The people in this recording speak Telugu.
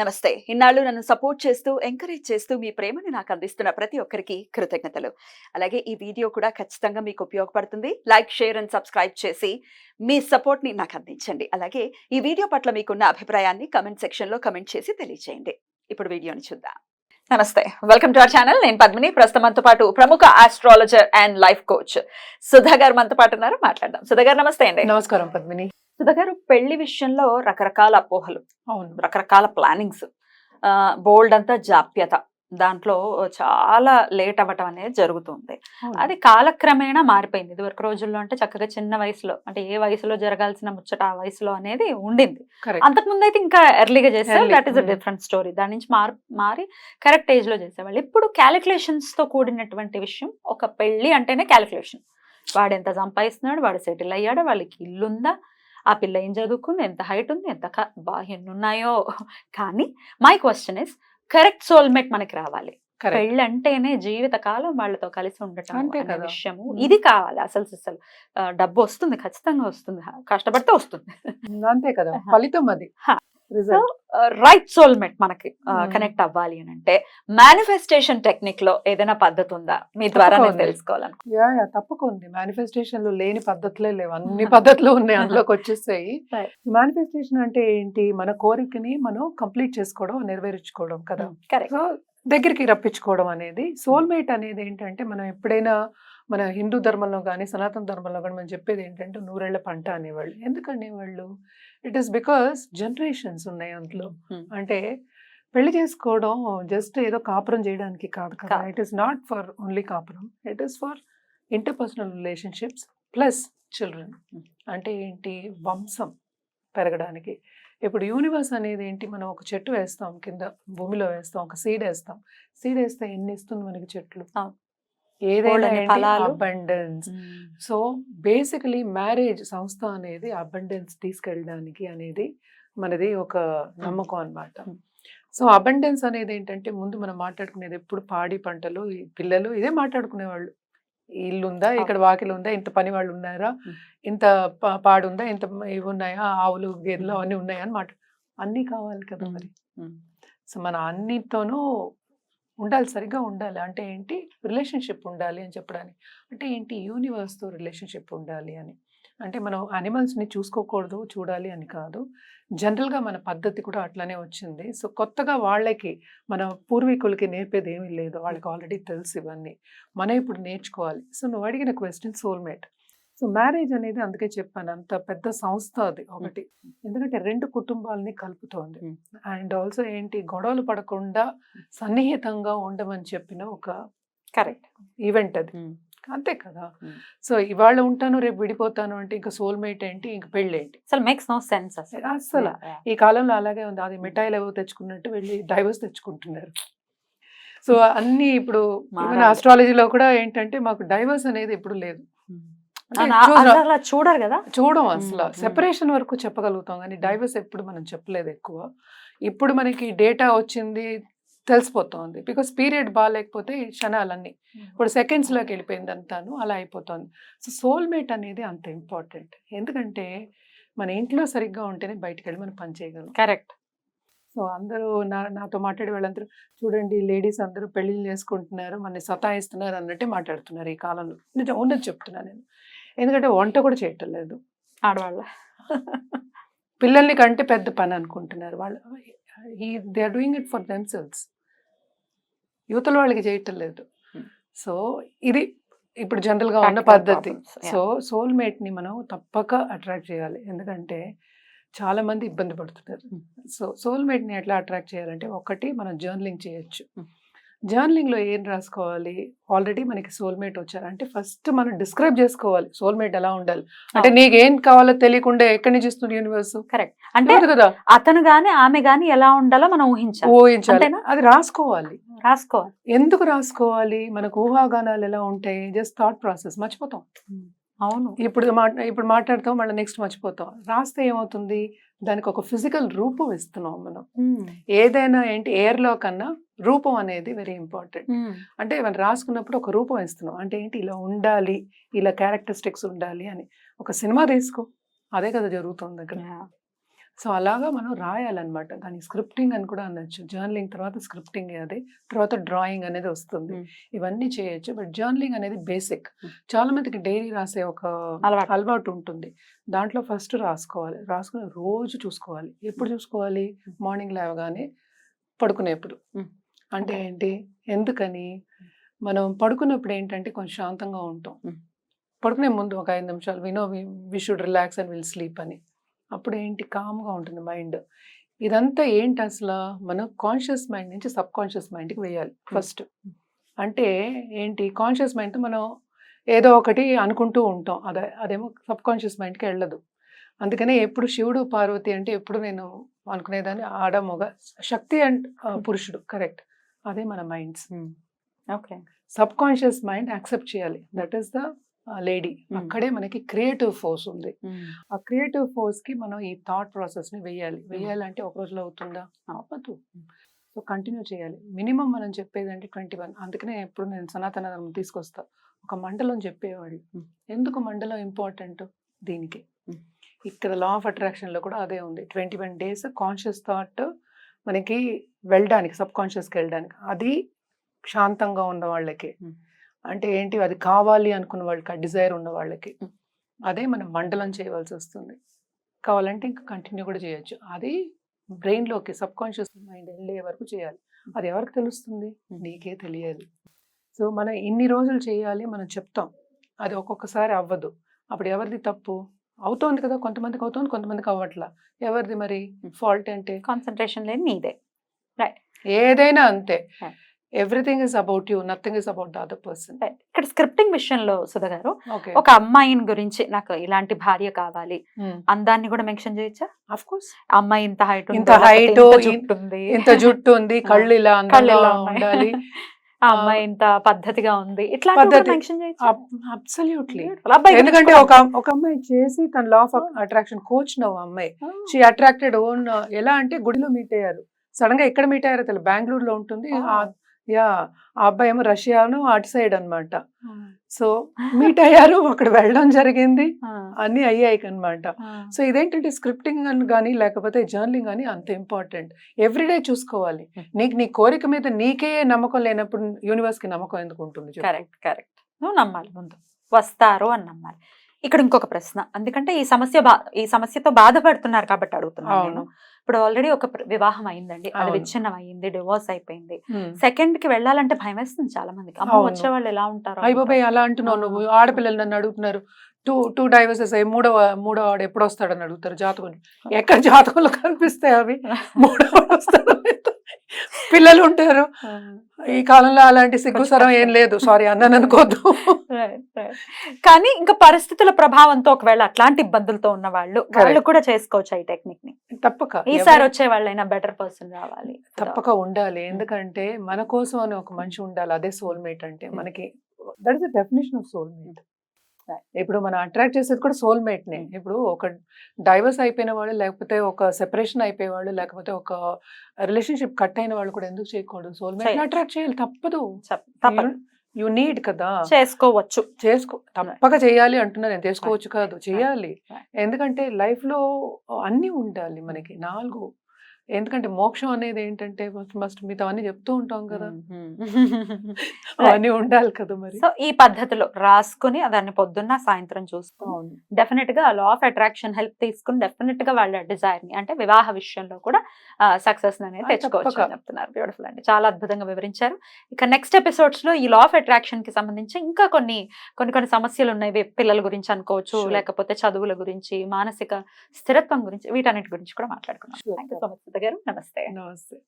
నమస్తే. ఇన్నాళ్ళు నన్ను సపోర్ట్ చేస్తూ, ఎంకరేజ్ చేస్తూ మీ ప్రేమని నాకు అందిస్తున్న ప్రతి ఒక్కరికి కృతజ్ఞతలు. అలాగే ఈ వీడియో కూడా ఖచ్చితంగా మీకు ఉపయోగపడుతుంది. లైక్, షేర్ అండ్ సబ్స్క్రైబ్ చేసి మీ సపోర్ట్‌ని నాకు అందించండి. అలాగే ఈ వీడియో పట్ల మీకున్న అభిప్రాయాన్ని కామెంట్ సెక్షన్‌లో కామెంట్ చేసి తెలియజేయండి. ఇప్పుడు వీడియోని చూద్దాం. నమస్తే. Welcome to our channel. నేను పద్మిని. ప్రస్తుతం మనతో పాటు ప్రముఖ astrologer and life coach Sudha గారు మనతో పాటు ఉన్నారు. మాట్లాడదాం. సుధా గారు నమస్తే అండి. నమస్కారం పద్మిని. సుధా గారు, పెళ్లి విషయంలో రకరకాల అపోహలు, అవును. రకరకాల ప్లానింగ్స్, బోల్డ్ అంతా జాప్యత, దాంట్లో చాలా లేట్ అవ్వటం అనేది జరుగుతుంది. అది కాలక్రమేణా మారిపోయింది. ఇదివరకు రోజుల్లో అంటే చక్కగా చిన్న వయసులో, అంటే ఏ వయసులో జరగాల్సిన ముచ్చట ఆ వయసులో అనేది ఉండింది. అంతకుముందు అయితే ఇంకా ఎర్లీగా చేసేవాళ్ళు. That is a different story. దాని నుంచి మారి కరెక్ట్ ఏజ్ లో చేసేవాళ్ళు. ఇప్పుడు క్యాలిక్యులేషన్స్ తో కూడినటువంటి విషయం. ఒక పెళ్లి అంటేనే క్యాలిక్యులేషన్. వాడు ఎంత సంపాదిస్తున్నాడు, వాడు సెటిల్ అయ్యాడు, వాళ్ళకి ఇల్లుందా, ఆ పిల్ల ఏం చదువుకుంది, ఎంత హైట్ ఉంది, ఎన్ని ఉన్నాయో. కానీ my question is, correct soulmate మనకి రావాలి. పెళ్ళి అంటేనే జీవితకాలం వాళ్ళతో కలిసి ఉండటం అనే విషయము, ఇది కావాలి. అసలు డబ్బు వస్తుంది, ఖచ్చితంగా వస్తుంది, కష్టపడితే వస్తుంది, అంతే కదా, ఫలితం అది. రైట్ సోల్మేట్ మనకి కనెక్ట్ అవ్వాలి అని అంటే మేనిఫెస్టేషన్ టెక్నిక్ లో ఏదైనా పద్ధతి ఉందా మీ ద్వారా తెలుసుకోవాలని? తప్పకుండా. మేనిఫెస్టేషన్ లో లేని పద్ధతులే లేవు, అన్ని పద్ధతులు ఉన్నాయి, అందులోకి వచ్చేస్తాయి. మేనిఫెస్టేషన్ అంటే ఏంటి? మన కోరికని మనం కంప్లీట్ చేసుకోవడం, నెరవేర్చుకోవడం కదా. సో దగ్గరికి రప్పించుకోవడం అనేది. సోల్మేట్ అనేది ఏంటంటే, మనం ఎప్పుడైనా మన హిందూ ధర్మంలో కానీ సనాతన ధర్మంలో కానీ మనం చెప్పేది ఏంటంటే నూరేళ్ల పంట అనేవాళ్ళు. ఎందుకనేవాళ్ళు? ఇట్ ఈస్ బికాస్ జనరేషన్స్ ఉన్నాయి అందులో. అంటే పెళ్లి చేసుకోవడం జస్ట్ ఏదో కాపురం చేయడానికి కాదు కదా. It is not for only కాపురం, it is for interpersonal relationships plus children. అంటే ఏంటి? వంశం పెరగడానికి. ఇప్పుడు యూనివర్స్ అనేది ఏంటి? మనం ఒక చెట్టు వేస్తాం, కింద భూమిలో వేస్తాం, ఒక సీడ్ వేస్తాం. సీడ్ వేస్తే ఎన్ని ఇస్తుంది మనకి చెట్లు? ఏదైనా అబండెన్స్. సో బేసికలీ మ్యారేజ్ సంస్థ అనేది అబండెన్స్ తీసుకెళ్ళడానికి అనేది మనది ఒక నమ్మకం అన్నమాట. సో అబండెన్స్ అనేది ఏంటంటే, ముందు మనం మాట్లాడుకునేది ఎప్పుడు పాడి పంటలు, పిల్లలు, ఇదే మాట్లాడుకునేవాళ్ళు. ఇల్లుందా, ఇక్కడ వాకిలు ఉందా, ఇంత పని వాళ్ళు ఉన్నారా, ఇంత పాడుందా, ఇంత ఇవి ఉన్నాయా, ఆవులు గేదెలు అవన్నీ ఉన్నాయా అని అన్నీ కావాలి కదా మరి. సో మన అన్నితోనూ ఉండాలి, సరిగ్గా ఉండాలి. అంటే ఏంటి? రిలేషన్షిప్ ఉండాలి అని చెప్పడానికి. అంటే ఏంటి? యూనివర్స్తో రిలేషన్షిప్ ఉండాలి అని. అంటే మనం అనిమల్స్ని చూసుకోకూడదు, చూడాలి అని కాదు. జనరల్గా మన పద్ధతి కూడా అట్లానే వచ్చింది. సో కొత్తగా వాళ్ళకి, మన పూర్వీకులకి నేర్పేది ఏమీ లేదు, వాళ్ళకి ఆల్రెడీ తెలుసు ఇవన్నీ. మనం ఇప్పుడు నేర్చుకోవాలి. సో నువ్వు అడిగిన క్వశ్చన్ సోల్మేట్. సో మ్యారేజ్ అనేది అందుకే చెప్పాను, అంత పెద్ద సంస్థ అది ఒకటి. ఎందుకంటే రెండు కుటుంబాలని కలుపుతోంది. అండ్ ఆల్సో ఏంటి? గొడవలు పడకుండా సన్నిహితంగా ఉండమని చెప్పిన ఒక కరెక్ట్ ఈవెంట్ అది. అంతే కదా. సో ఇవాళ ఉంటాను, రేపు విడిపోతాను అంటే ఇంకా సోల్మేట్ ఏంటి, ఇంకా పెళ్ళి ఏంటి? అసలు మేక్స్ నో సెన్స్ అసలు. ఈ కాలంలో అలాగే ఉంది. అది మిఠాయిలు ఏవో తెచ్చుకున్నట్టు వెళ్ళి డైవర్స్ తెచ్చుకుంటున్నారు. సో అన్ని ఇప్పుడు ఆస్ట్రాలజీలో కూడా ఏంటంటే, మాకు డైవర్స్ అనేది ఇప్పుడు లేదు. చూడరు కదా, చూడం అసలు. సెపరేషన్ వరకు చెప్పగలుగుతాం కానీ డైవర్స్ ఎప్పుడు మనం చెప్పలేదు ఎక్కువ. ఇప్పుడు మనకి డేటా వచ్చింది, తెలిసిపోతుంది. బికాస్ పీరియడ్ బాగాలేకపోతే క్షణాలన్నీ ఇప్పుడు సెకండ్స్లోకి వెళ్ళిపోయింది అంతాను, అలా అయిపోతుంది. సో సోల్మేట్ అనేది అంత ఇంపార్టెంట్. ఎందుకంటే మన ఇంట్లో సరిగ్గా ఉంటేనే బయటకు వెళ్ళి మనం పని చేయగలం. కరెక్ట్. సో అందరూ నాతో మాట్లాడే వాళ్ళందరూ, చూడండి లేడీస్ అందరూ పెళ్ళిళ్ళు చేసుకుంటున్నారు, మన సతాయిస్తున్నారు అన్నట్టే మాట్లాడుతున్నారు ఈ కాలంలో. నిజం ఉన్నది చెప్తున్నాను నేను. ఎందుకంటే వంట కూడా చేయటం లేదు ఆడవాళ్ళ. పిల్లల్ని కంటే పెద్ద పని అనుకుంటున్నారు వాళ్ళు. They are doing it for themselves. యువతల వాళ్ళకి చేయటం లేదు. సో ఇది ఇప్పుడు జనరల్గా ఉన్న పద్ధతి. సో సోల్మేట్ని మనం తప్పక అట్రాక్ట్ చేయాలి. ఎందుకంటే చాలా మంది ఇబ్బంది పడుతున్నారు. సో సోల్మేట్ని ఎట్లా అట్రాక్ట్ చేయాలంటే, ఒకటి మనం జర్నలింగ్ చేయొచ్చు. జర్నలింగ్లో ఏం రాసుకోవాలి? ఆల్రెడీ మనకి సోల్మేట్ వచ్చారు అంటే ఫస్ట్ మనం డిస్క్రైబ్ చేసుకోవాలి సోల్మేట్ ఎలా ఉండాలి. అంటే నీకు ఏం కావాలో తెలియకుండా ఎక్కడి నుంచి ఇస్తుంది యూనివర్స్? కరెక్ట్. అంటే కదా, అతను గాని ఆమె గాని ఎలా ఉండాలో మనం ఊహించాలి. అది రాసుకోవాలి. ఎందుకు రాసుకోవాలి? మనకు ఊహాగానాలు ఎలా ఉంటాయి? జస్ట్ థాట్ ప్రాసెస్, మర్చిపోతాం. అవును. ఇప్పుడు మాట్లాడతాం, మళ్ళీ నెక్స్ట్ మర్చిపోతాం. రాస్తే ఏమవుతుంది? దానికి ఒక ఫిజికల్ రూపం ఇస్తున్నాం మనం. ఏదైనా ఏంటి, ఎయిర్లో కన్నా రూపం అనేది వెరీ ఇంపార్టెంట్. అంటే మనం రాసుకున్నప్పుడు ఒక రూపం ఇస్తున్నాం. అంటే ఏంటి? ఇలా ఉండాలి, ఇలా క్యారెక్టరిస్టిక్స్ ఉండాలి అని. ఒక సినిమా తీసుకో, అదే కదా జరుగుతుంది అక్కడ. సో అలాగా మనం రాయాలన్నమాట. దాన్ని స్క్రిప్టింగ్ అని కూడా అనొచ్చు. జర్నలింగ్ తర్వాత స్క్రిప్టింగ్ అది. తర్వాత డ్రాయింగ్ అనేది వస్తుంది. ఇవన్నీ చేయొచ్చు. బట్ జర్నలింగ్ అనేది బేసిక్. చాలా మందికి డైరీ రాసే ఒక అలవాటు ఉంటుంది. దాంట్లో ఫస్ట్ రాసుకోవాలి. రాసుకుని రోజు చూసుకోవాలి. ఎప్పుడు చూసుకోవాలి? మార్నింగ్ లేవగానే, పడుకునేప్పుడు. అంటే ఏంటి? ఎందుకని? మనం పడుకున్నప్పుడు ఏంటంటే కొంచెం శాంతంగా ఉంటాం. పడుకునే ముందు ఒక 5 నిమిషాలు we should relax and will sleep అని. అప్పుడు ఏంటి? కామ్గా ఉంటుంది మైండ్. ఇదంతా ఏంటి అసలు? మనం కాన్షియస్ మైండ్ నుంచి సబ్ కాన్షియస్ మైండ్కి వేయాలి ఫస్ట్. అంటే ఏంటి? కాన్షియస్ మైండ్ మనం ఏదో ఒకటి అనుకుంటూ ఉంటాం. అదేమో సబ్ కాన్షియస్ మైండ్కి వెళ్ళదు. అందుకనే ఎప్పుడు శివుడు పార్వతి అంటే ఎప్పుడు నేను అనుకునేదాన్ని ఆడ మగ, శక్తి అండ్ పురుషుడు, కరెక్ట్. అదే మన minds. Okay. Subconscious mind accept చేయాలి. That is the lady. అక్కడే మనకి క్రియేటివ్ ఫోర్స్ ఉంది. ఆ క్రియేటివ్ ఫోర్స్ కి మనం ఈ థాట్ ప్రాసెస్ ని వేయాలంటే ఒక రోజులో అవుతుందా? అవ్వదు. సో కంటిన్యూ చేయాలి. మినిమం మనం చెప్పేది అంటే 21. అందుకనే ఎప్పుడు నేను సనాతన ధర్మం తీసుకొస్తా. ఒక మండలం చెప్పేవాళ్ళు. ఎందుకు మండలం ఇంపార్టెంట్? దీనికి. ఇక్కడ లా ఆఫ్ అట్రాక్షన్ లో కూడా అదే ఉంది. 21 days కాన్షియస్ థాట్ మనకి వెళ్ళడానికి, సబ్ కాన్షియస్కి వెళ్ళడానికి. అది శాంతంగా ఉన్న వాళ్ళకి, అంటే ఏంటి, అది కావాలి అనుకున్న వాళ్ళకి, ఆ డిజైర్ ఉన్న వాళ్ళకి అదే మనం మండలం చేయవలసి వస్తుంది. కావాలంటే ఇంకా కంటిన్యూ కూడా చేయొచ్చు. అది బ్రెయిన్లోకి సబ్ కాన్షియస్ మైండ్ వెళ్ళే వరకు చేయాలి. అది ఎవరికి తెలుస్తుంది? నీకే తెలియాలి. సో మనం ఇన్ని రోజులు చేయాలి మనం చెప్తాం. అది ఒక్కొక్కసారి అవ్వదు. అప్పుడు ఎవరిది తప్పు? అవుతోంది కదా, కొంతమందికి అవుతుంది, కొంతమందికి అవ్వట్లా. ఎవరిది మరి ఫాల్ట్? అంటే కాన్సన్ట్రేషన్ లేని నీదే. ఏదైనా అంతే. Everything is about you, nothing is about the other person. ఇక్కడ స్క్రిప్టింగ్ విషయంలో సుధా గారు, ఒక అమ్మాయిని గురించి నాకు ఇలాంటి భార్య కావాలి, అందాన్ని కూడా మెన్షన్ చేయొచ్చా? Of course. అమ్మాయి ఇంత హైట్, ఇంత జుట్టు ఉంది, కళ్ళు ఇలా అందంగా ఉండాలి, ఆ అమ్మాయి ఇంత పద్ధతిగా ఉంది, ఇట్లా మెన్షన్ చేయొచ్చా? అబ్సల్యూట్లీ. ఎందుకంటే ఒక అమ్మాయి చేసి తన లా ఆఫ్ అట్రాక్షన్ కోచ్ నవ్వు అమ్మాయి. She attracted own. ఎలా అంటే గుడిలో మీట్ అయ్యారు, సడన్ గా ఎక్కడ మీట్ అయ్యారో తెలియదు, బెంగళూరులో ఉంటుంది. ఆ అబ్బాయి ఏమో రష్యాను అటు సైడ్ అనమాట. సో మీట్ అయ్యారు, అక్కడ వెళ్ళడం జరిగింది, అన్ని అయ్యాయి అనమాట. సో ఇదేంటంటే స్క్రిప్టింగ్ అని కానీ లేకపోతే జర్నలింగ్ అని అంత ఇంపార్టెంట్. ఎవ్రీడే చూసుకోవాలి. నీ కోరిక మీద నీకే నమ్మకం లేనప్పుడు యూనివర్స్ కి నమ్మకం ఎందుకు ఉంటుంది? Correct, correct. నువ్వు నమ్మాలి, ముందు వస్తారు అని నమ్మాలి. ఇక్కడ ఇంకొక ప్రశ్న, ఎందుకంటే ఈ సమస్యతో బాధపడుతున్నారు కాబట్టి అడుగుతున్నాను నేను. ఇప్పుడు ఆల్రెడీ ఒక వివాహం అయిందండి, అది విచ్ఛిన్నం అయింది, డివోర్స్ అయిపోయింది. సెకండ్ కి వెళ్ళాలంటే భయం వేస్తుంది చాలా మందికి. అమ్మ వచ్చే వాళ్ళు ఎలా ఉంటారు? అయిపోయి అలా అంటున్నావు నువ్వు. ఆడపిల్లలు నన్ను అడుగుతున్నారు, టూ డైవర్సెస్ అయ్యి మూడో వాడు ఎప్పుడు వస్తాడని అడుగుతారు. జాతకం ఎక్కడ జాతకంలో కనిపిస్తాయి అవి? మూడో వాడు వస్తాడు, పిల్లలు ఉంటారు. ఈ కాలంలో అలాంటి సిగ్గుసరం ఏం లేదు. సారీ అన్నాను అనుకోద్దు. కానీ ఇంకా పరిస్థితుల ప్రభావంతో ఒకవేళ అట్లాంటి ఇబ్బందులతో ఉన్న వాళ్ళు కూడా చేసుకోవచ్చు ఈ టెక్నిక్ ని. తప్పక. ఈసారి వచ్చే వాళ్ళైనా బెటర్ పర్సన్ రావాలి, తప్పక ఉండాలి. ఎందుకంటే మన కోసం అని ఒక మనిషి ఉండాలి. అదే సోల్మేట్ అంటే మనకి. That is the definition of soulmate. ఇప్పుడు మనం అట్రాక్ట్ చేసేది కూడా సోల్మేట్ నే. ఇప్పుడు ఒక డైవర్స్ అయిపోయిన వాళ్ళు, లేకపోతే ఒక సెపరేషన్ అయిపోయేవాళ్ళు, లేకపోతే ఒక రిలేషన్షిప్ కట్ అయిన వాళ్ళు కూడా ఎందుకు చేయకూడదు? సోల్మేట్ అట్రాక్ట్ చేయాలి, తప్పదు. యు నీడ్ కదా. చేసుకోవచ్చు, తప్పక చేయాలి అంటున్నా నేను. చేసుకోవచ్చు కాదు, చేయాలి. ఎందుకంటే లైఫ్ లో అన్ని ఉండాలి మనకి, 4. ఎందుకంటే మోక్షం అనేది ఏంటంటే మస్ట్ మిగతా అన్ని చెప్తూ ఉంటాం కదా, అవన్నీ ఉండాలి కదా మరి. సో ఈ పద్ధతిలో రాసుకుని దాన్ని పొద్దున్న సాయంత్రం చూసుకోవాలి. డెఫినెట్ గా లా ఆఫ్ అట్రాక్షన్ హెల్ప్ తీసుకుని డెఫినెట్ గా వాళ్ళ డిజైర్ ని, అంటే వివాహ విషయంలో కూడా సక్సెస్ అనేది తెచ్చుకోవచ్చు అని చెప్తున్నారు. బ్యూటిఫుల్ అండి, చాలా అద్భుతంగా వివరించారు. ఇక నెక్స్ట్ ఎపిసోడ్స్ లో ఈ లా ఆఫ్ అట్రాక్షన్ కి సంబంధించి ఇంకా కొన్ని సమస్యలు ఉన్నాయి. పిల్లల గురించి అనుకోవచ్చు, లేకపోతే చదువుల గురించి, మానసిక స్థిరత్వం గురించి, వీటన్నిటి గురించి కూడా మాట్లాడుకున్నాం. థ్యాంక్ యూ సో మచ్ గారు. నమస్తే. నమస్తే.